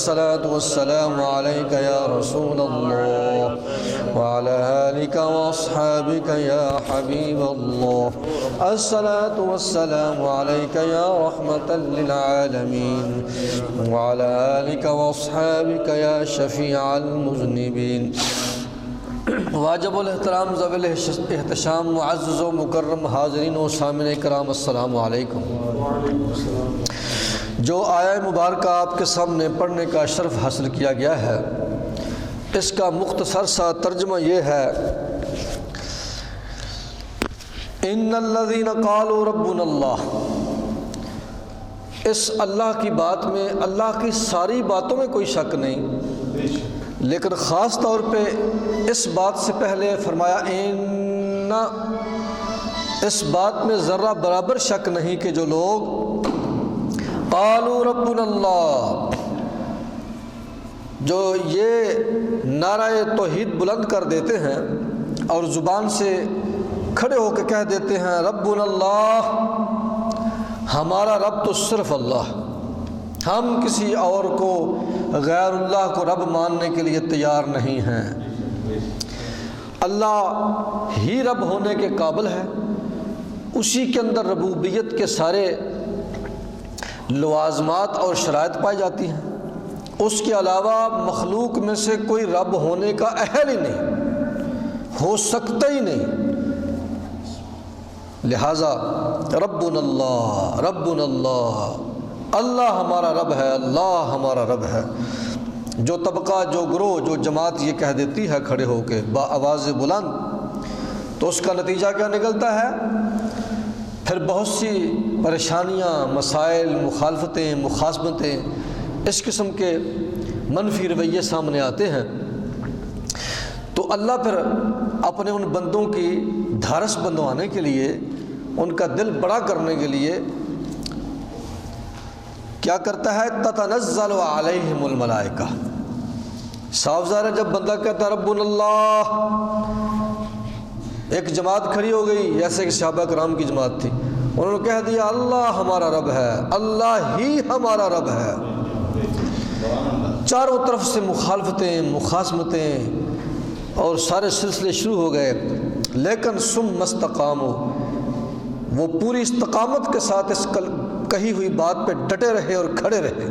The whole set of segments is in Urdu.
الصلاة والسلام عليك يا رسول الله وعلى آلك وأصحابك يا حبيب الله. الصلاة والسلام عليك يا رحمة للعالمين وعلى آلك وأصحابك يا شفيع المذنبين. واجب الاحترام ذوی الاحتشام معزز و مکرم حاضرین و سامعین کرام، السلام علیکم. جو آیہ مبارکہ آپ کے سامنے پڑھنے کا شرف حاصل کیا گیا ہے، اس کا مختصر سا ترجمہ یہ ہے: ان الذین قالوا ربنا اللہ. اس اللہ کی بات میں، اللہ کی ساری باتوں میں کوئی شک نہیں، لیکن خاص طور پہ اس بات سے پہلے فرمایا ان، اس بات میں ذرہ برابر شک نہیں کہ جو لوگ قالوا ربنا اللہ، جو یہ نعرہ توحید بلند کر دیتے ہیں اور زبان سے کھڑے ہو کے کہہ دیتے ہیں ربنا اللہ، ہمارا رب تو صرف اللہ، ہم کسی اور کو غیر اللہ کو رب ماننے کے لیے تیار نہیں ہیں، اللہ ہی رب ہونے کے قابل ہے، اسی کے اندر ربوبیت کے سارے لوازمات اور شرائط پائی جاتی ہیں، اس کے علاوہ مخلوق میں سے کوئی رب ہونے کا اہل ہی نہیں، ہو سکتا ہی نہیں. لہذا ربنا اللہ، ربنا اللہ، اللہ ہمارا رب ہے، اللہ ہمارا رب ہے. جو طبقہ، جو گروہ، جو جماعت یہ کہہ دیتی ہے کھڑے ہو کے با آواز بلند، تو اس کا نتیجہ کیا نکلتا ہے؟ پھر بہت سی پریشانیاں، مسائل، مخالفتیں، مخاصمتیں، اس قسم کے منفی رویے سامنے آتے ہیں. تو اللہ پھر اپنے ان بندوں کی دھارس بندوانے کے لیے، ان کا دل بڑا کرنے کے لیے کیا کرتا ہے؟ تتنزل علیہم الملائکہ. صاف ظاہر ہے جب بندہ کہتا ہے ربنا اللہ، ایک جماعت کھڑی ہو گئی، ایسے کہ صحابہ کرام کی جماعت تھی، انہوں نے کہہ دیا اللہ ہمارا رب ہے، اللہ ہی ہمارا رب ہے. چاروں طرف سے مخالفتیں، مخاصمتیں اور سارے سلسلے شروع ہو گئے. لیکن ثم استقاموا، وہ پوری استقامت کے ساتھ اس کہی ہوئی بات پہ ڈٹے رہے اور کھڑے رہے.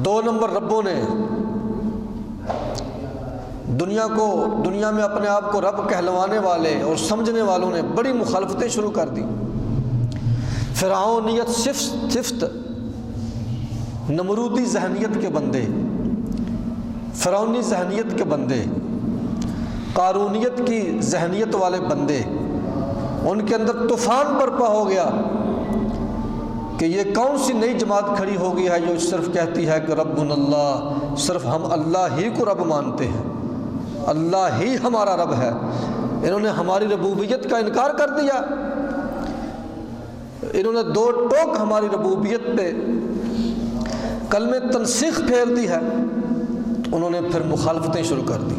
2 نمبر ربوں نے دنیا میں اپنے آپ کو رب کہلوانے والے اور سمجھنے والوں نے بڑی مخالفتیں شروع کر دی. فرعونیت صفت، نمرودی ذہنیت کے بندے، فرعونی ذہنیت کے بندے، قارونیت کی ذہنیت والے بندے، ان کے اندر طوفان برپا ہو گیا کہ یہ کون سی نئی جماعت کھڑی ہو گئی ہے جو صرف کہتی ہے کہ ربنا اللہ، صرف ہم اللہ ہی کو رب مانتے ہیں، اللہ ہی ہمارا رب ہے. انہوں نے ہماری ربوبیت کا انکار کر دیا، انہوں نے 2 ٹوک ہماری ربوبیت پہ کلمہ تنسیخ پھیر دی ہے. انہوں نے پھر مخالفتیں شروع کر دی،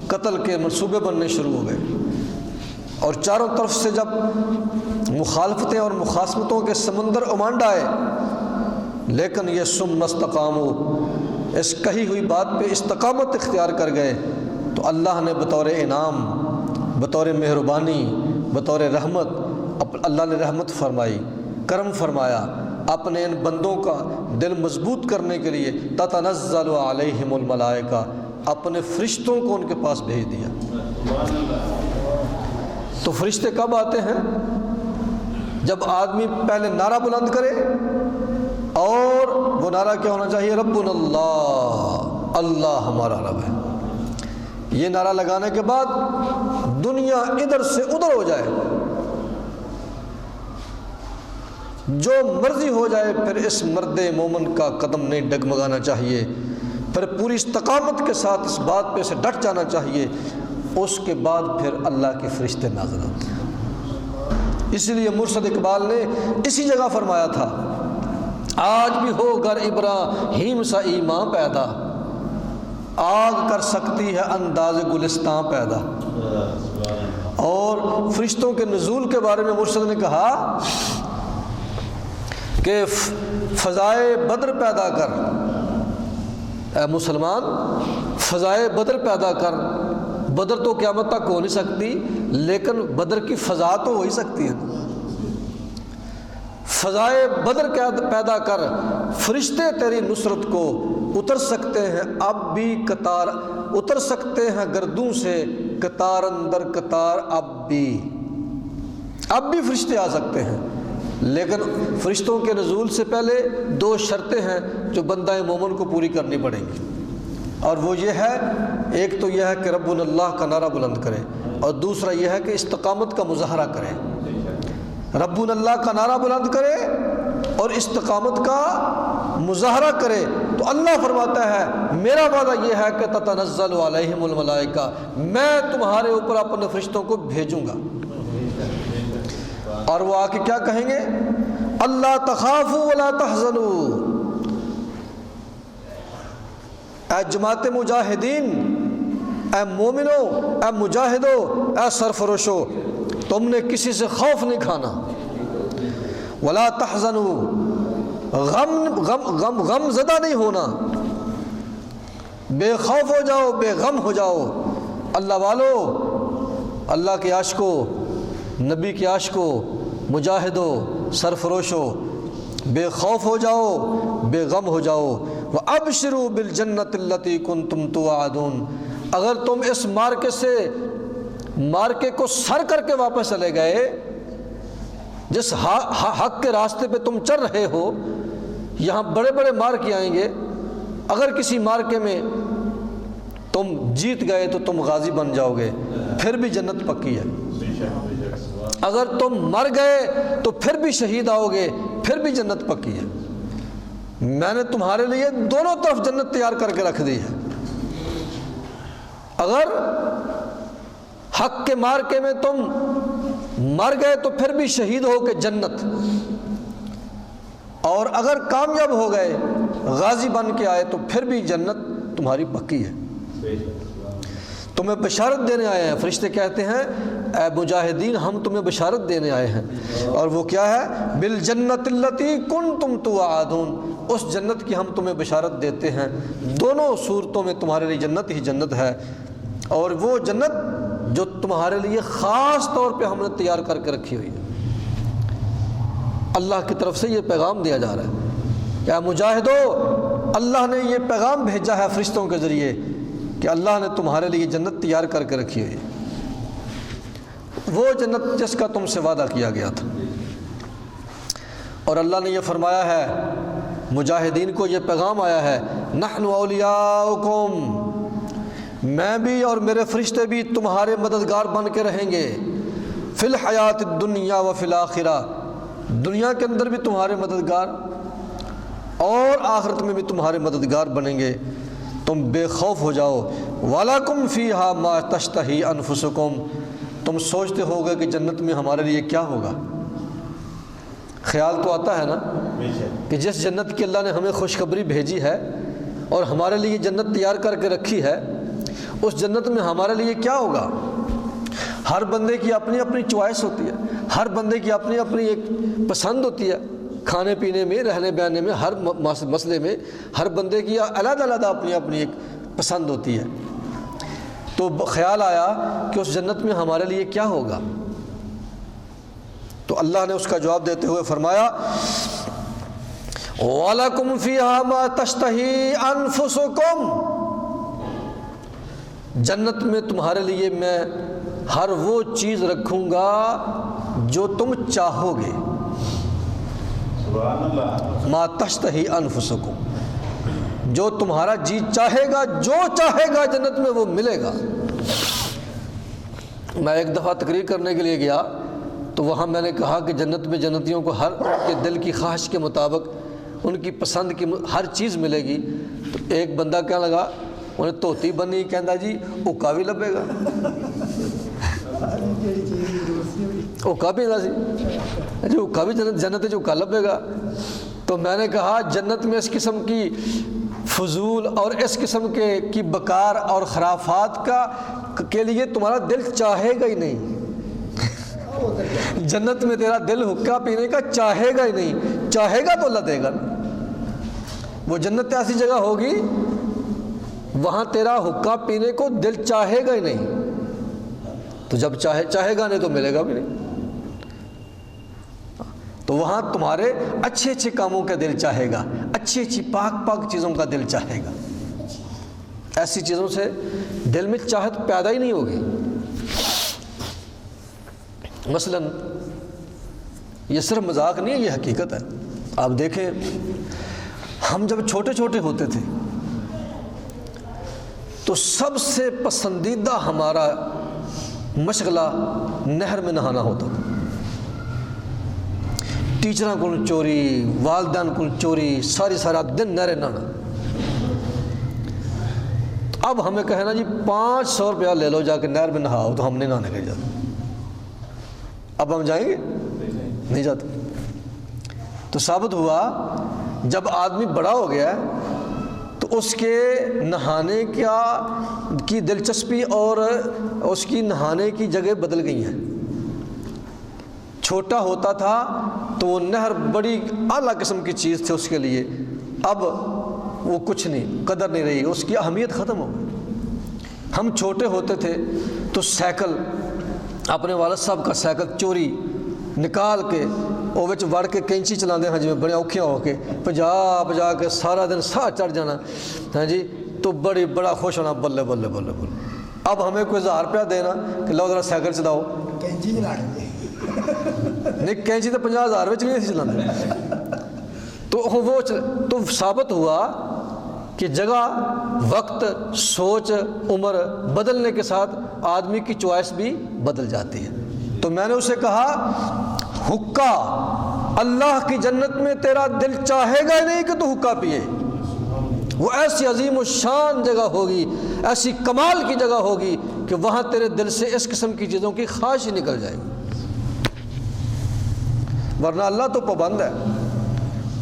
قتل کے منصوبے بننے شروع ہو گئے، اور چاروں طرف سے جب مخالفتیں اور مخاصمتوں کے سمندر امانڈ آئے، لیکن یہ ثم استقاموا، اس کہی ہوئی بات پہ استقامت اختیار کر گئے، تو اللہ نے بطور انعام، بطور مہربانی، بطور رحمت، اللہ نے رحمت فرمائی، کرم فرمایا، اپنے ان بندوں کا دل مضبوط کرنے کے لیے تتنزل علیہم الملائکہ، اپنے فرشتوں کو ان کے پاس بھیج دیا. تو فرشتے کب آتے ہیں؟ جب آدمی پہلے نعرہ بلند کرے، اور وہ نعرہ کیا ہونا چاہیے؟ ربنا اللہ، اللہ ہمارا رب ہے. یہ نعرہ لگانے کے بعد دنیا ادھر سے ادھر ہو جائے، جو مرضی ہو جائے، پھر اس مرد مومن کا قدم نہیں ڈگمگانا چاہیے، پھر پوری استقامت کے ساتھ اس بات پہ سے ڈٹ جانا چاہیے. اس کے بعد پھر اللہ کے فرشتے نازل ہوتے ہیں. اس لیے مرشد اقبال نے اسی جگہ فرمایا تھا، آج بھی ہو گر ابراہیم سا ایمان پیدا، آگ کر سکتی ہے انداز گلستان پیدا. اور فرشتوں کے نزول کے بارے میں مرشد نے کہا کہ فضائے بدر پیدا کر، اے مسلمان فضائے بدر پیدا کر۔ بدر تو قیامت تک ہو نہیں سکتی، لیکن بدر کی فضا تو ہو ہی سکتی ہے۔ فضائے بدر پیدا کر، فرشتے تیری نصرت کو اتر سکتے ہیں، اب بھی قطار اتر سکتے ہیں گردوں سے، قطار اندر قطار اب بھی فرشتے آ سکتے ہیں، لیکن فرشتوں کے نزول سے پہلے 2 شرطیں ہیں جو بندہ مومن کو پوری کرنی پڑیں گی، اور وہ یہ ہے، ایک تو یہ ہے کہ ربنا اللہ کا نعرہ بلند کرے، اور دوسرا یہ ہے کہ استقامت کا مظاہرہ کرے۔ ربنا اللہ کا نعرہ بلند کرے اور استقامت کا مظاہرہ کرے، تو اللہ فرماتا ہے میرا وعدہ یہ ہے کہ تتنزل علیہم الملائکہ، میں تمہارے اوپر اپنے فرشتوں کو بھیجوں گا، اور وہ آ کے کیا کہیں گے؟ اللہ تخافوا ولا تحزنوا، اے جماعت مجاہدین، اے مومنو، اے مجاہدو، اے سرفروشو، تم نے کسی سے خوف نہیں کھانا، ولا تحزنوا، غم زدہ نہیں ہونا، بے خوف ہو جاؤ، بے غم ہو جاؤ۔ اللہ والو، اللہ کے عاشقو، نبی کے عاشقو، مجاہدو، سرفروشو، بے خوف ہو جاؤ، بے غم ہو جاؤ۔ وَأَبْشِرُوا بِالْجَنَّةِ الَّتِي كُنْتُمْ تُوعَدُونَ، اگر تم اس مارکے کو سر کر کے واپس چلے گئے، جس حق کے راستے پہ تم چل رہے ہو، یہاں بڑے بڑے مارکے آئیں گے، اگر کسی مارکے میں تم جیت گئے تو تم غازی بن جاؤ گے، پھر بھی جنت پکی ہے۔ اگر تم مر گئے تو پھر بھی شہید آؤ گے، پھر بھی جنت پکی ہے۔ میں نے تمہارے لیے دونوں طرف جنت تیار کر کے رکھ دی ہے۔ اگر حق کے مارکے میں تم مر گئے تو پھر بھی شہید ہو کے جنت، اور اگر کامیاب ہو گئے، غازی بن کے آئے، تو پھر بھی جنت تمہاری پکی ہے۔ تمہیں بشارت دینے آئے ہیں، فرشتے کہتے ہیں اے مجاہدین ہم تمہیں بشارت دینے آئے ہیں، اور وہ کیا ہے؟ بالجنت التی کنتم توعدون، اس جنت کی ہم تمہیں بشارت دیتے ہیں۔ دونوں صورتوں میں تمہارے لیے جنت ہی جنت ہے، اور وہ جنت جو تمہارے لیے خاص طور پہ ہم نے تیار کر کے رکھی ہوئی ہے۔ اللہ کی طرف سے یہ پیغام دیا جا رہا ہے کہ اے مجاہدو، اللہ نے یہ پیغام بھیجا ہے فرشتوں کے ذریعے کہ اللہ نے تمہارے لیے جنت تیار کر کے رکھی ہوئی ہے، وہ جنت جس کا تم سے وعدہ کیا گیا تھا۔ اور اللہ نے یہ فرمایا ہے، مجاہدین کو یہ پیغام آیا ہے، نحن اولیاؤکم، میں بھی اور میرے فرشتے بھی تمہارے مددگار بن کے رہیں گے، فی الحیات الدنیا و فی الآخرہ، دنیا کے اندر بھی تمہارے مددگار اور آخرت میں بھی تمہارے مددگار بنیں گے، تم بے خوف ہو جاؤ۔ وَلَكُمْ فِيهَا مَا تَشْتَهِي أَنفُسُكُمْ، تم سوچتے ہوگے کہ جنت میں ہمارے لیے کیا ہوگا، خیال تو آتا ہے نا کہ جس جنت کی اللہ نے ہمیں خوشخبری بھیجی ہے اور ہمارے لیے جنت تیار کر کے رکھی ہے، اس جنت میں ہمارے لیے کیا ہوگا؟ ہر بندے کی اپنی اپنی چوائس ہوتی ہے، ہر بندے کی اپنی اپنی ایک پسند ہوتی ہے، کھانے پینے میں، رہنے بہنے میں، ہر مسئلے میں ہر بندے کی علیحدہ علیحدہ اپنی اپنی ایک پسند ہوتی ہے۔ تو خیال آیا کہ اس جنت میں ہمارے لیے کیا ہوگا، تو اللہ نے اس کا جواب دیتے ہوئے فرمایا وَلَكُمْ فِيهَا مَا تَشْتَهِي أَنفُسُكُمْ، جنت میں تمہارے لیے میں ہر وہ چیز رکھوں گا جو تم چاہو گے، ما تشتہی انفسکم، جو تمہارا جی چاہے گا، جو چاہے گا جنت میں وہ ملے گا۔ میں ایک دفعہ تقریر کرنے کے لیے گیا تو وہاں میں نے کہا کہ جنت میں جنتیوں کو ہر کے دل کی خواہش کے مطابق ان کی پسند کی ہر چیز ملے گی۔ تو ایک بندہ کہنے لگا انہیں توتی بنی، کہندا جی اوکا بھی لبے گا، اوکا بھی سی جی، اوکا بھی جنت جو اوکا لبے گا۔ تو میں نے کہا جنت میں اس قسم کی فضول اور اس قسم کی بکار اور خرافات کے لیے تمہارا دل چاہے گا ہی نہیں۔ جنت میں تیرا دل حقہ پینے کا چاہے گا ہی نہیں، چاہے گا تو اللہ دے گا۔ وہ جنت ایسی جگہ ہوگی وہاں تیرا حقہ پینے کو دل چاہے گا ہی نہیں، تو جب چاہے گا نہیں تو ملے گا بھی نہیں۔ تو وہاں تمہارے اچھے اچھے کاموں کا دل چاہے گا، اچھی اچھی پاک پاک چیزوں کا دل چاہے گا۔ ایسی چیزوں سے دل میں چاہت پیدا ہی نہیں ہوگی۔ مثلا یہ صرف مذاق نہیں ہے، یہ حقیقت ہے۔ آپ دیکھیں ہم جب چھوٹے چھوٹے ہوتے تھے تو سب سے پسندیدہ ہمارا مشغلہ نہر میں نہانا ہوتا تھا۔ ٹیچراں کو چوری، والدین کو چوری، سارا دن نہریں نہانا۔ اب ہمیں کہنا جی 500 روپیہ لے لو، جا کے نہر میں نہاؤ، تو ہم نہیں نہانے کے جاتے۔ اب ہم جائیں گے؟ نہیں جاتے۔ تو ثابت ہوا جب آدمی بڑا ہو گیا تو اس کے نہانے کی دلچسپی اور اس کی نہانے کی جگہ بدل گئی ہیں۔ چھوٹا ہوتا تھا تو وہ نہر بڑی اعلیٰ قسم کی چیز تھی اس کے لیے، اب وہ کچھ نہیں، قدر نہیں رہی، اس کی اہمیت ختم ہو گئی۔ ہم چھوٹے ہوتے تھے تو سائیکل، اپنے والد صاحب کا سائیکل چوری نکال کے وہ وچ وڑ کے کینچی چلا دے، ہاں جی بڑے اوکھے ہو کے پجا کے سارا دن ساہ چڑھ جانا، ہاں جی، تو بڑا خوش ہونا، بلے بلے بلے بلے۔ اب ہمیں کوئی 1000 روپیہ دینا کہ لو ذرا سائیکل چلاؤ، کینچی چلا نہیں کینچی تو 50,000 بھی نہیں چلانا۔ تو ثابت ہوا کہ جگہ، وقت، سوچ، عمر بدلنے کے ساتھ آدمی کی چوائس بھی بدل جاتی ہے۔ تو میں نے اسے کہا حقہ، اللہ کی جنت میں تیرا دل چاہے گا نہیں کہ تو حقہ پیے۔ وہ ایسی عظیم و شان جگہ ہوگی، ایسی کمال کی جگہ ہوگی کہ وہاں تیرے دل سے اس قسم کی چیزوں کی خواہش ہی نکل جائے گی۔ ورنہ اللہ تو پابند ہے،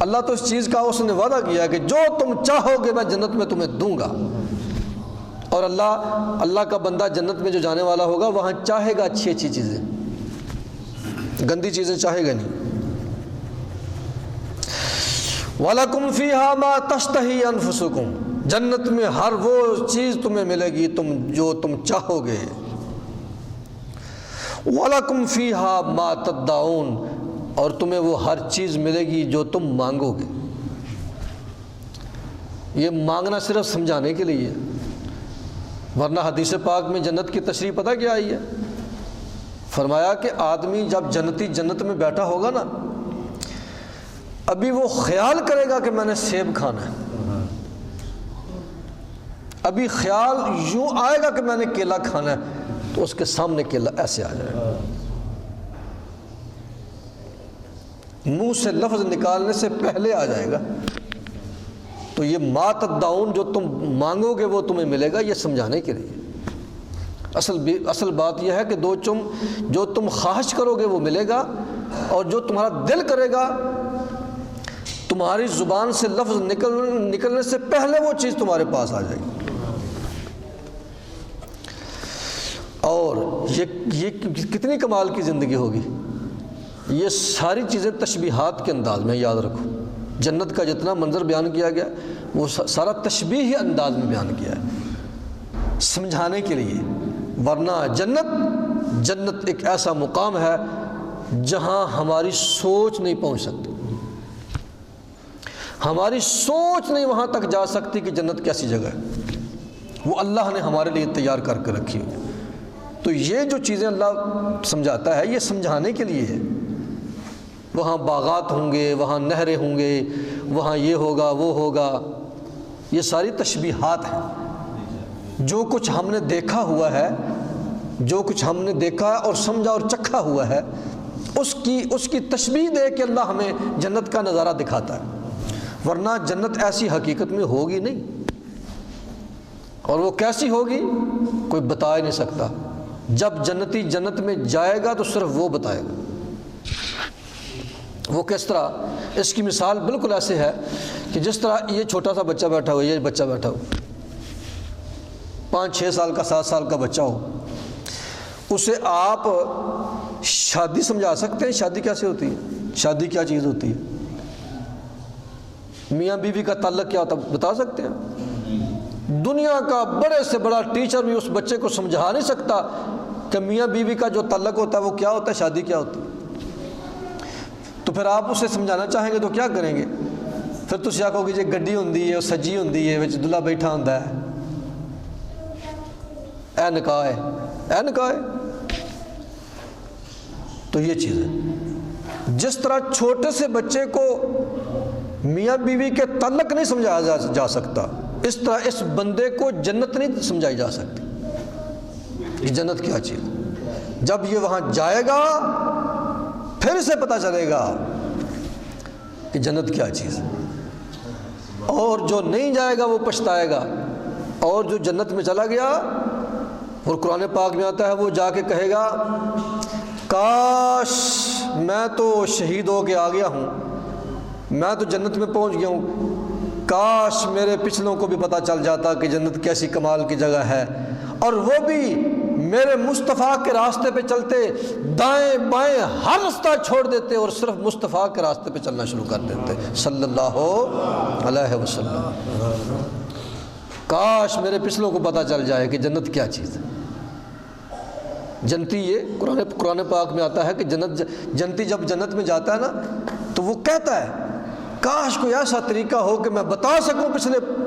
اللہ تو اس چیز کا اس نے وعدہ کیا کہ جو تم چاہو گے میں جنت میں تمہیں دوں گا۔ اور اللہ کا بندہ جنت میں جو جانے والا ہوگا وہاں چاہے گا اچھی اچھی چیزیں، گندی چیزیں چاہے گا نہیں۔ وَلَكُمْ فِيهَا مَا تَشْتَهِي أَنفُسُكُمْ، جنت میں ہر وہ چیز تمہیں ملے گی جو تم چاہو گے۔ وَلَكُمْ فِيهَا مَا تَدَّعُونَ، اور تمہیں وہ ہر چیز ملے گی جو تم مانگو گے۔ یہ مانگنا صرف سمجھانے کے لیے ہے، ورنہ حدیث پاک میں جنت کی تشریح پتہ کیا آئی ہے؟ فرمایا کہ آدمی جب جنتی جنت میں بیٹھا ہوگا نا، ابھی وہ خیال کرے گا کہ میں نے سیب کھانا ہے، ابھی خیال یوں آئے گا کہ میں نے کیلا کھانا ہے، تو اس کے سامنے کیلا ایسے آ جائے گا، منہ سے لفظ نکالنے سے پہلے آ جائے گا۔ تو یہ ما تدعون، جو تم مانگو گے وہ تمہیں ملے گا، یہ سمجھانے کے لیے۔ اصل بات یہ ہے کہ جو تم خواہش کرو گے وہ ملے گا، اور جو تمہارا دل کرے گا، تمہاری زبان سے لفظ نکلنے سے پہلے وہ چیز تمہارے پاس آ جائے گی۔ اور یہ کتنی کمال کی زندگی ہوگی۔ یہ ساری چیزیں تشبیہات کے انداز میں، یاد رکھو، جنت کا جتنا منظر بیان کیا گیا وہ سارا تشبیہی انداز میں بیان کیا ہے، سمجھانے کے لیے۔ ورنہ جنت ایک ایسا مقام ہے جہاں ہماری سوچ نہیں پہنچ سکتی، ہماری سوچ نہیں وہاں تک جا سکتی کہ جنت کیسی جگہ ہے، وہ اللہ نے ہمارے لیے تیار کر کے رکھی ہوئی ہے۔ تو یہ جو چیزیں اللہ سمجھاتا ہے یہ سمجھانے کے لیے ہے۔ وہاں باغات ہوں گے، وہاں نہریں ہوں گے، وہاں یہ ہوگا وہ ہوگا، یہ ساری تشبیہات ہیں۔ جو کچھ ہم نے دیکھا ہوا ہے، جو کچھ ہم نے دیکھا اور سمجھا اور چکھا ہوا ہے، اس کی تشبیہ دے کے اللہ ہمیں جنت کا نظارہ دکھاتا ہے۔ ورنہ جنت ایسی حقیقت میں ہوگی نہیں، اور وہ کیسی ہوگی کوئی بتا ہی نہیں سکتا۔ جب جنتی جنت میں جائے گا تو صرف وہ بتائے گا۔ وہ کس طرح، اس کی مثال بالکل ایسے ہے کہ جس طرح یہ چھوٹا سا بچہ بیٹھا ہو، یہ بچہ بیٹھا ہو، 5-6 سال کا 7 سال کا بچہ ہو، اسے آپ شادی سمجھا سکتے ہیں شادی کیسے ہوتی ہے، شادی کیا چیز ہوتی ہے، میاں بیوی کا تعلق کیا ہوتا ہے بتا سکتے ہیں؟ دنیا کا بڑے سے بڑا ٹیچر بھی اس بچے کو سمجھا نہیں سکتا کہ میاں بیوی کا جو تعلق ہوتا ہے وہ کیا ہوتا ہے، شادی کیا ہوتی ہے۔ تو پھر آپ اسے سمجھانا چاہیں گے تو کیا کریں گے؟ پھر تسی آکھو گے جی گڈی ہوندی ہے، سجی ہوندی ہے، وچ دلہا بیٹھا ہوندا ہے، اے نکاح ہے، اے نکاح ہے۔ تو یہ چیز ہے، جس طرح چھوٹے سے بچے کو میاں بیوی کے تعلق نہیں سمجھایا جا سکتا، اس طرح اس بندے کو جنت نہیں سمجھائی جا سکتی کہ جنت کیا چیز۔ جب یہ وہاں جائے گا پھر اسے پتہ چلے گا کہ جنت کیا چیز ہے، اور جو نہیں جائے گا وہ پچھتائے گا، اور جو جنت میں چلا گیا، اور قرآن پاک میں آتا ہے وہ جا کے کہے گا کاش میں تو شہید ہو کے آ گیا ہوں، میں تو جنت میں پہنچ گیا ہوں، کاش میرے پچھلوں کو بھی پتہ چل جاتا کہ جنت کیسی کمال کی جگہ ہے، اور وہ بھی میرے مصطفیٰ کے راستے پہ چلتے، دائیں بائیں ہر رستہ چھوڑ دیتے اور صرف مصطفیٰ کے راستے پہ چلنا شروع کر دیتے صلی اللہ علیہ وسلم۔ کاش میرے پچھلوں کو پتہ چل جائے کہ جنت کیا چیز ہے۔ جنتی، یہ قرآن پاک میں آتا ہے کہ جنتی جب جنت میں جاتا ہے نا تو وہ کہتا ہے کاش کوئی ایسا طریقہ ہو کہ میں بتا سکوں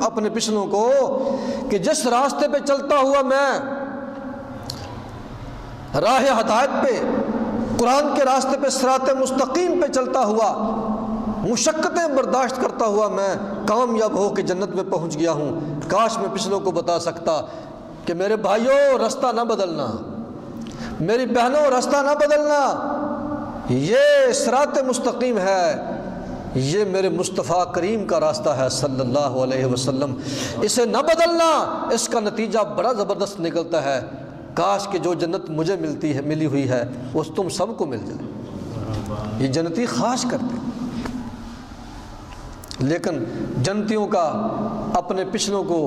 اپنے پچھلوں کو کہ جس راستے پہ چلتا ہوا میں راہ ہدایت پہ، قرآن کے راستے پہ، صراط مستقیم پہ چلتا ہوا، مشقتیں برداشت کرتا ہوا میں کامیاب ہو کے جنت میں پہنچ گیا ہوں، کاش میں پچھلوں کو بتا سکتا کہ میرے بھائیوں راستہ نہ بدلنا، میری بہنوں راستہ نہ بدلنا، یہ صراط مستقیم ہے، یہ میرے مصطفیٰ کریم کا راستہ ہے صلی اللہ علیہ وسلم، اسے نہ بدلنا، اس کا نتیجہ بڑا زبردست نکلتا ہے، کاش کہ جو جنت مجھے ملی ہوئی ہے وہ تم سب کو مل جائے۔ یہ جنتی خواہش کرتے ہیں، لیکن جنتیوں کا اپنے پچھلوں کو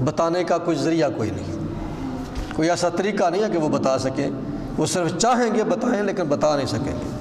بتانے کا کوئی ذریعہ کوئی نہیں، کوئی ایسا طریقہ نہیں ہے کہ وہ بتا سکیں، وہ صرف چاہیں گے بتائیں لیکن بتا نہیں سکیں گے۔